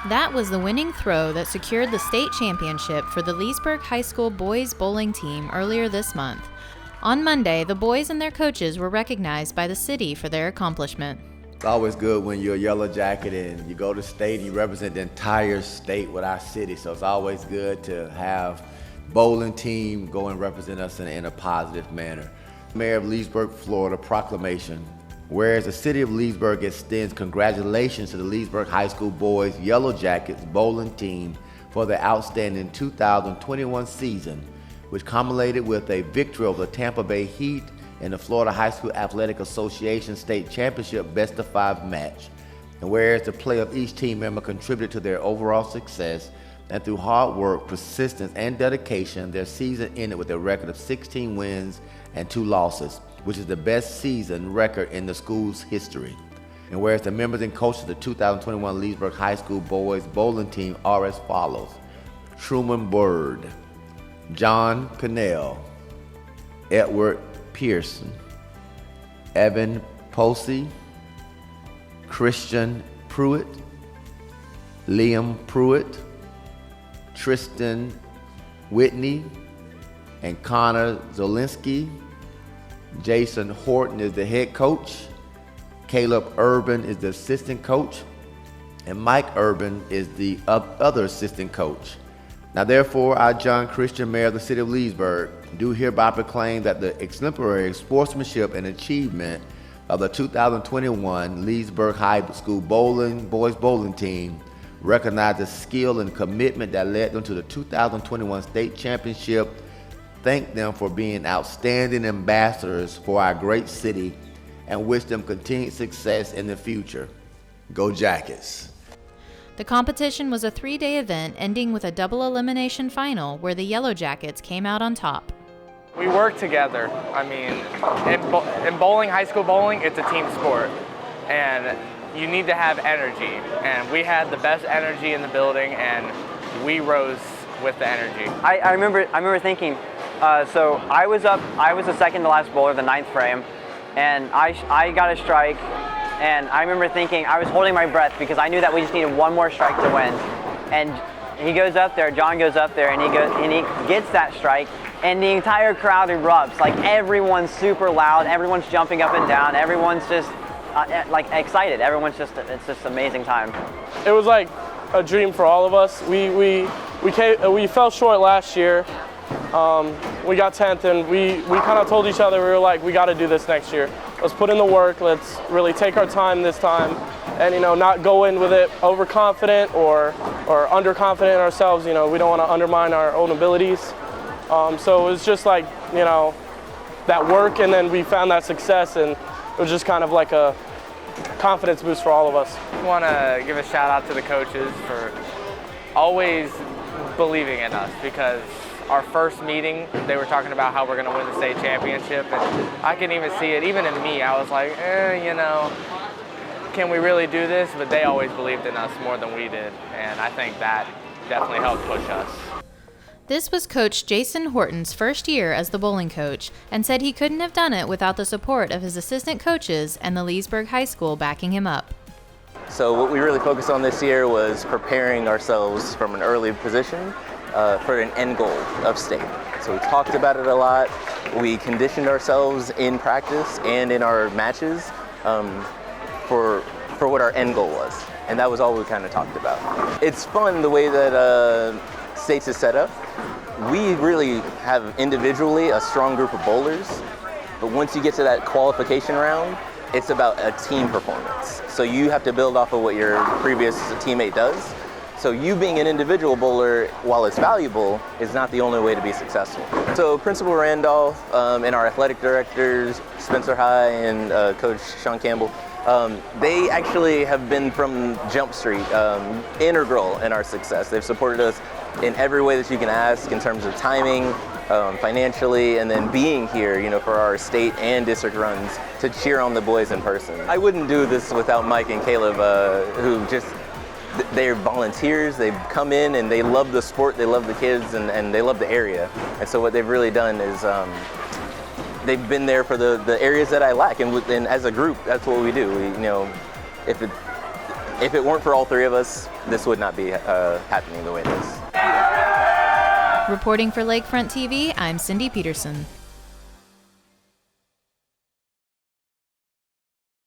That was the winning throw that secured the state championship for the Leesburg High School boys bowling team earlier this month. On Monday, the boys and their coaches were recognized by the city for their accomplishment. It's always good when you're a Yellow Jacket and you go to state and you represent the entire state with our city. So it's always good to have bowling team go and represent us in a positive manner. Mayor of Leesburg, Florida, proclamation. Whereas the city of Leesburg extends congratulations to the Leesburg High School boys Yellow Jackets bowling team for their outstanding 2021 season, which culminated with a victory over the Tampa Bay Heat in the Florida High School Athletic Association State Championship Best of 5 match. And whereas the play of each team member contributed to their overall success, and through hard work, persistence, and dedication, their season ended with a record of 16 wins and 2 losses, which is the best season record in the school's history. And whereas the members and coaches of the 2021 Leesburg High School boys bowling team are as follows: TRUMAN BYRD, John CONNELL, Edward Pearson, Evan Posey, Christian Pruitt, Liam Pruitt, Tristan Whitney, and Connor Zolinski. Jason Horton is the head coach. Caleb Urban is the assistant coach. And Mike Urban is the other assistant coach. Now therefore, I, John Christian, Mayor of the City of Leesburg, do hereby proclaim that the exemplary sportsmanship and achievement of the 2021 Leesburg High School boys bowling team recognize the skill and commitment that led them to the 2021 state championship. Thank them for being outstanding ambassadors for our great city and wish them continued success in the future. Go Jackets! The competition was a 3-day event ending with a double elimination final where the Yellow Jackets came out on top. We work together. I mean, in bowling, high school bowling, it's a team sport. And you need to have energy. And we had the best energy in the building and we rose with the energy. I remember thinking, so I was the second to last bowler, the 9th frame, and I got a strike, and I remember thinking, I was holding my breath because I knew that we just needed one more strike to win. And he goes up there, John goes up there, and he gets that strike, and the entire crowd erupts. Like, everyone's super loud, everyone's jumping up and down, everyone's just like excited. It's just an amazing time. It was like a dream for all of us. We fell short last year. We got 10th, and we kind of told each other, we were like, we got to do this next year. Let's put in the work. Let's really take our time this time, and not go in with it overconfident or underconfident in ourselves. We don't want to undermine our own abilities. So it was just like that work, and then we found that success, and it was just kind of like a confidence boost for all of us. I want to give a shout out to the coaches for always believing in us, because our first meeting, they were talking about how we're going to win the state championship, and I can even see it, even in me. I was like, can we really do this? But they always believed in us more than we did, and I think that definitely helped push us. This was Coach Jason Horton's first year as the bowling coach, and said he couldn't have done it without the support of his assistant coaches and the Leesburg High School backing him up. So what we really focused on this year was preparing ourselves from an early position for an end goal of state. So we talked about it a lot. We conditioned ourselves in practice and in our matches for what our end goal was. And that was all we kind of talked about. It's fun the way that states is set up. We really have individually a strong group of bowlers, but once you get to that qualification round, it's about a team performance. So you have to build off of what your previous teammate does. So you being an individual bowler, while it's valuable, is not the only way to be successful. So Principal Randolph and our athletic directors, Spencer High and Coach Sean Campbell, they actually have been from Jump Street integral in our success. They've supported us in every way that you can ask in terms of timing, financially, and then being here, for our state and district runs to cheer on the boys in person. I wouldn't do this without Mike and Caleb, who they're volunteers. They come in and they love the sport, they love the kids, and they love the area. And so what they've really done is they've been there for the areas that I lack, and as a group, that's what we do. if it weren't for all three of us, this would not be happening the way it is. Reporting for Lakefront TV, I'm Cindy Peterson.